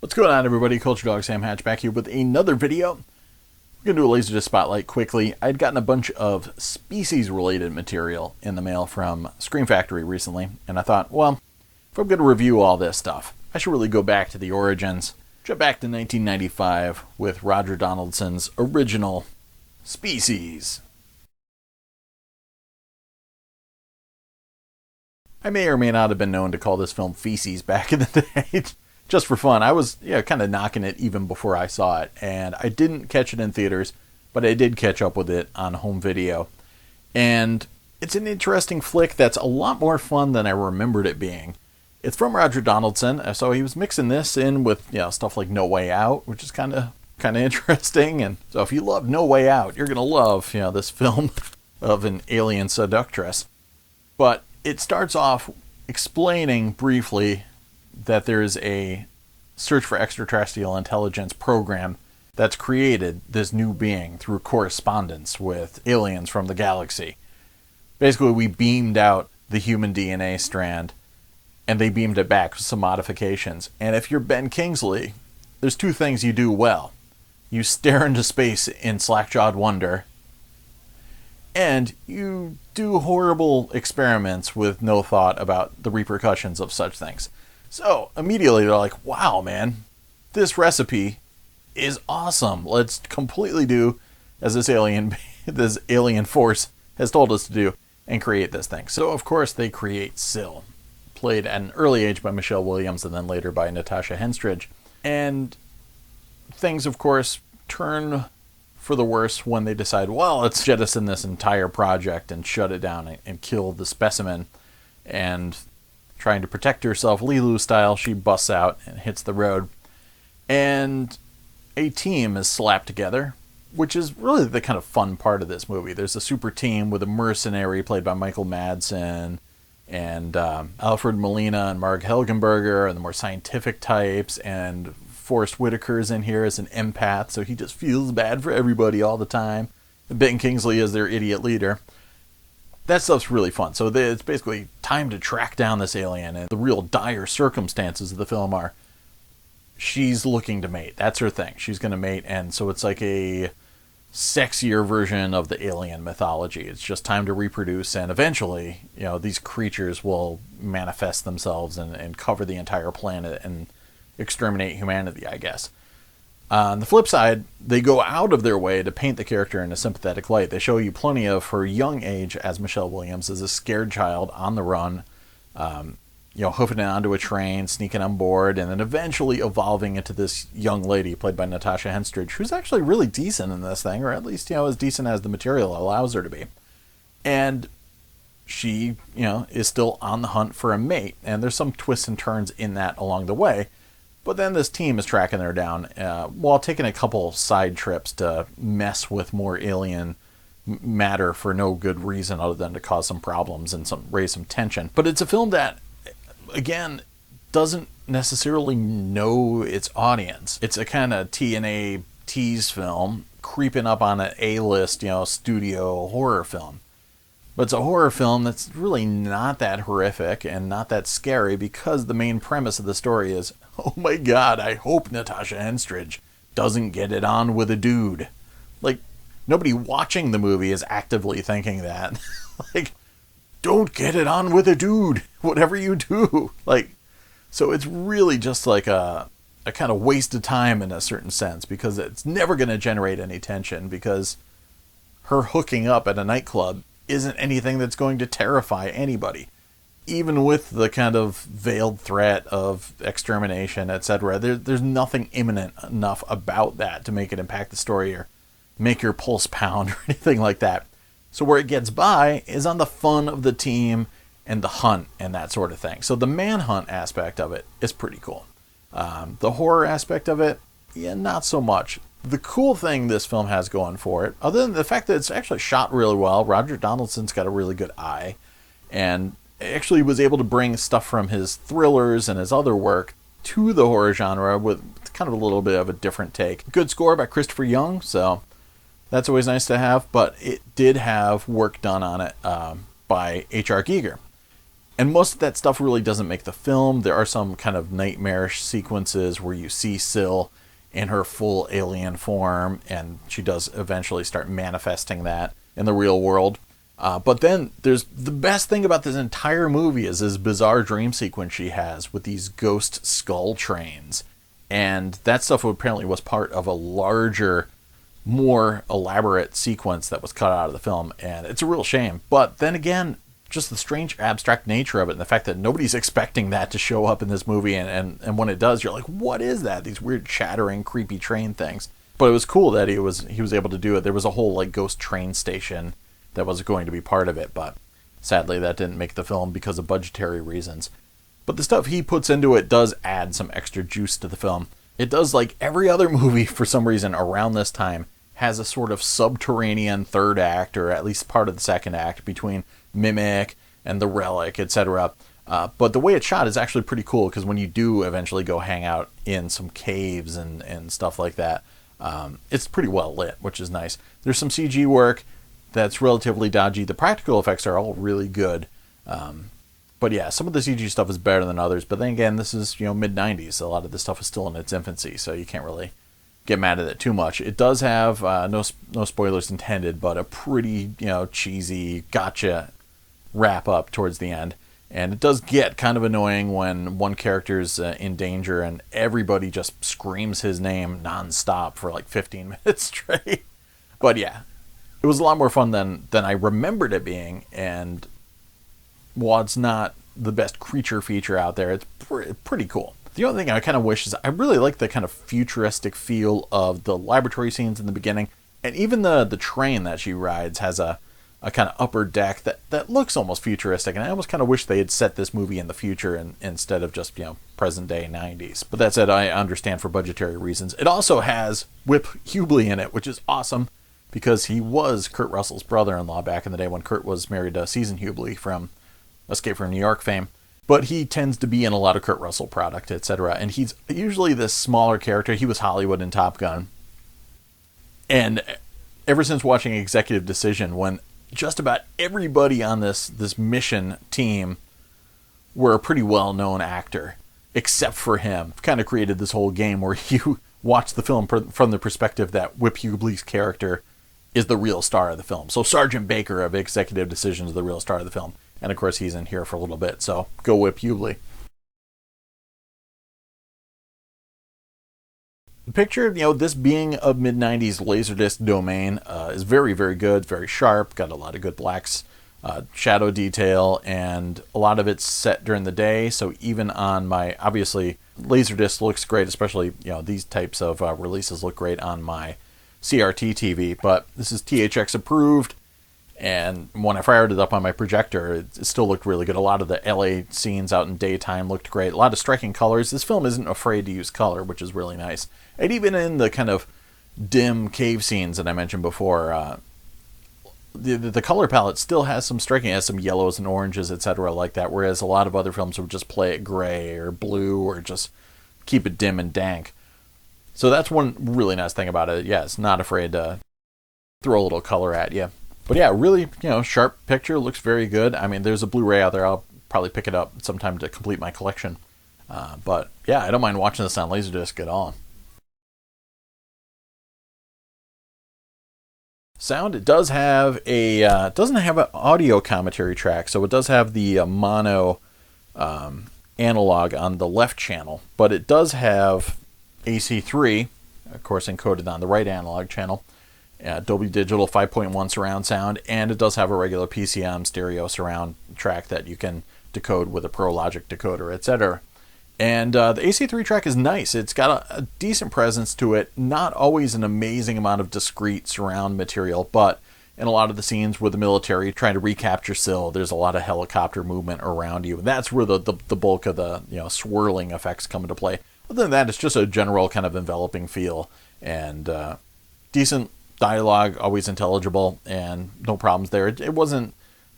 What's going on, everybody? Culturedog Sam Hatch back here with another video. We're going to do a Laserdisc spotlight quickly. I'd gotten a bunch of species-related material in the mail from Scream Factory recently, and I thought, well, if I'm going to review all this stuff, I should really go back to the origins. Jump back to 1995 with Roger Donaldson's original Species. I may or may not have been known to call this film Feces back in the day. Just for fun. I was kind of knocking it even before I saw it, and I didn't catch it in theaters, but I did catch up with it on home video. And it's an interesting flick that's a lot more fun than I remembered it being. It's from Roger Donaldson, so he was mixing this in with stuff like No Way Out, which is kind of interesting. And so if you love No Way Out, you're gonna love this film of an alien seductress. But it starts off explaining briefly that there is a search for extraterrestrial intelligence program that's created this new being through correspondence with aliens from the galaxy. Basically, we beamed out the human DNA strand, and they beamed it back with some modifications. And if you're Ben Kingsley, there's two things you do well. You stare into space in slack-jawed wonder, and you do horrible experiments with no thought about the repercussions of such things. So immediately they're like, wow, man, this recipe is awesome. Let's completely do as this alien force has told us to do and create this thing. So of course they create Syl, played at an early age by Michelle Williams and then later by Natasha Henstridge. And things, of course, turn for the worse when they decide, well, let's jettison this entire project and shut it down and kill the specimen. And trying to protect herself, Lilu style, she busts out and hits the road. And a team is slapped together, which is really the kind of fun part of this movie. There's a super team with a mercenary played by Michael Madsen and Alfred Molina and Marg Helgenberger and the more scientific types, and Forrest Whitaker's in here as an empath, so he just feels bad for everybody all the time. And Ben Kingsley is their idiot leader. That stuff's really fun. So it's basically time to track down this alien, and the real dire circumstances of the film are she's looking to mate. That's her thing. She's going to mate, and so it's like a sexier version of the alien mythology. It's just time to reproduce, and eventually, these creatures will manifest themselves and cover the entire planet and exterminate humanity, I guess. On the flip side, they go out of their way to paint the character in a sympathetic light. They show you plenty of her young age as Michelle Williams, as a scared child on the run, hoofing it onto a train, sneaking on board, and then eventually evolving into this young lady played by Natasha Henstridge, who's actually really decent in this thing, or at least, as decent as the material allows her to be. And she, is still on the hunt for a mate, and there's some twists and turns in that along the way. But then this team is tracking her down while taking a couple side trips to mess with more alien matter for no good reason other than to cause some problems and raise some tension. But it's a film that, again, doesn't necessarily know its audience. It's a kind of TNA tease film creeping up on an A-list, studio horror film. But it's a horror film that's really not that horrific and not that scary, because the main premise of the story is, oh my god, I hope Natasha Henstridge doesn't get it on with a dude. Like, nobody watching the movie is actively thinking that. Like, don't get it on with a dude, whatever you do. So it's really just like a kind of waste of time in a certain sense, because it's never going to generate any tension, because her hooking up at a nightclub isn't anything that's going to terrify anybody. Even with the kind of veiled threat of extermination, etc., there's nothing imminent enough about that to make it impact the story or make your pulse pound or anything like that. So where it gets by is on the fun of the team and the hunt and that sort of thing. So the manhunt aspect of it is pretty cool. The horror aspect of it, not so much. The cool thing this film has going for it, other than the fact that it's actually shot really well, Roger Donaldson's got a really good eye, and actually was able to bring stuff from his thrillers and his other work to the horror genre with kind of a little bit of a different take. Good score by Christopher Young, so that's always nice to have, but it did have work done on it by H.R. Giger. And most of that stuff really doesn't make the film. There are some kind of nightmarish sequences where you see Syl in her full alien form, and she does eventually start manifesting that in the real world. But then there's the best thing about this entire movie is this bizarre dream sequence she has with these ghost skull trains. And that stuff apparently was part of a larger, more elaborate sequence that was cut out of the film. And it's a real shame. But then again, just the strange abstract nature of it and the fact that nobody's expecting that to show up in this movie. And when it does, you're like, what is that? These weird chattering, creepy train things. But it was cool that he was able to do it. There was a whole like ghost train station that was going to be part of it, but sadly that didn't make the film because of budgetary reasons. But the stuff he puts into it does add some extra juice to the film. It does, like every other movie for some reason around this time, has a sort of subterranean third act, or at least part of the second act, between Mimic and the Relic, etc. But the way it's shot is actually pretty cool, because when you do eventually go hang out in some caves and stuff like that, it's pretty well lit, which is nice. There's some CG work that's relatively dodgy. The practical effects are all really good. But yeah, some of the CG stuff is better than others. But then again, this is, mid-90s. A lot of this stuff is still in its infancy, so you can't really get mad at it too much. It does have, no spoilers intended, but a pretty, cheesy gotcha wrap up towards the end. And it does get kind of annoying when one character's in danger and everybody just screams his name nonstop for like 15 minutes straight. But yeah, it was a lot more fun than I remembered it being, and while it's not the best creature feature out there, it's pretty cool. The only thing I kind of wish is I really like the kind of futuristic feel of the laboratory scenes in the beginning, and even the train that she rides has a kind of upper deck that looks almost futuristic, and I almost kind of wish they had set this movie in the future instead of just, present day 90s. But that said, I understand for budgetary reasons. It also has Whip Hubley in it, which is awesome, because he was Kurt Russell's brother-in-law back in the day when Kurt was married to Susan Hubley from Escape from New York fame. But he tends to be in a lot of Kurt Russell product, etc. And he's usually this smaller character. He was Hollywood in Top Gun. And ever since watching Executive Decision, when just about everybody on this mission team were a pretty well-known actor, except for him, kind of created this whole game where you watch the film from the perspective that Whip Hubley's character is the real star of the film. So Sergeant Baker of Executive Decision is the real star of the film. And of course he's in here for a little bit, so go Whip Hubley. The picture, this being a mid-90s Laserdisc domain is very, very good, very sharp, got a lot of good blacks, shadow detail, and a lot of it's set during the day, so even on my, obviously, Laserdisc looks great, especially, these types of releases look great on my CRT TV, but this is THX approved, and when I fired it up on my projector, it still looked really good. A lot of the LA scenes out in daytime looked great. A lot of striking colors. This film isn't afraid to use color, which is really nice. And even in the kind of dim cave scenes that I mentioned before, the color palette still has some striking. It has some yellows and oranges, etc. like that, whereas a lot of other films would just play it gray or blue or just keep it dim and dank. So that's one really nice thing about it. Yeah, it's not afraid to throw a little color at you. But yeah, really, sharp picture, looks very good. I mean, there's a Blu-ray out there. I'll probably pick it up sometime to complete my collection. But yeah, I don't mind watching this on Laserdisc at all. Sound, it does have doesn't have an audio commentary track, so it does have the mono analog on the left channel, but it does have AC3, of course encoded on the right analog channel, Dolby Digital 5.1 surround sound, and it does have a regular PCM stereo surround track that you can decode with a Pro Logic decoder, etc. And the AC3 track is nice. It's got a decent presence to it, not always an amazing amount of discrete surround material, but in a lot of the scenes with the military trying to recapture Syl, there's a lot of helicopter movement around you. And that's where the bulk of the swirling effects come into play. Other than that, it's just a general kind of enveloping feel, and decent dialogue, always intelligible, and no problems there. It wasn't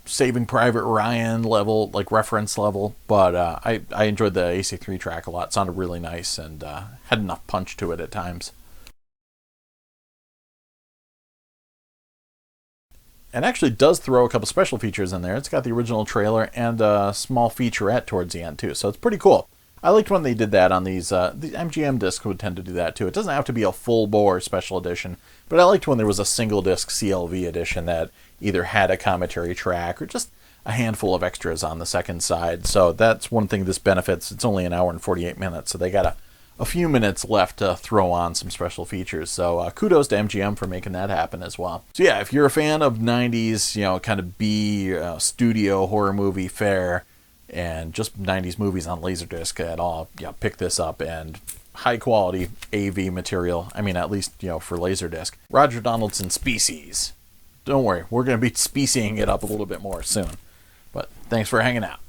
Saving Private Ryan level, like reference level, but I enjoyed the AC3 track a lot. It sounded really nice and had enough punch to it at times. and actually does throw a couple special features in there. It's got the original trailer and a small featurette towards the end too, so it's pretty cool. I liked when they did that on these. The MGM discs would tend to do that too. It doesn't have to be a full bore special edition, but I liked when there was a single disc CLV edition that either had a commentary track or just a handful of extras on the second side. So that's one thing this benefits. It's only an hour and 48 minutes, so they got a few minutes left to throw on some special features. So kudos to MGM for making that happen as well. So yeah, if you're a fan of 90s, kind of B studio horror movie fare and just 90s movies on Laserdisc at all, pick this up. And high quality AV material. I mean, at least, for Laserdisc. Roger Donaldson Species. Don't worry, we're going to be speciesing it up a little bit more soon. But thanks for hanging out.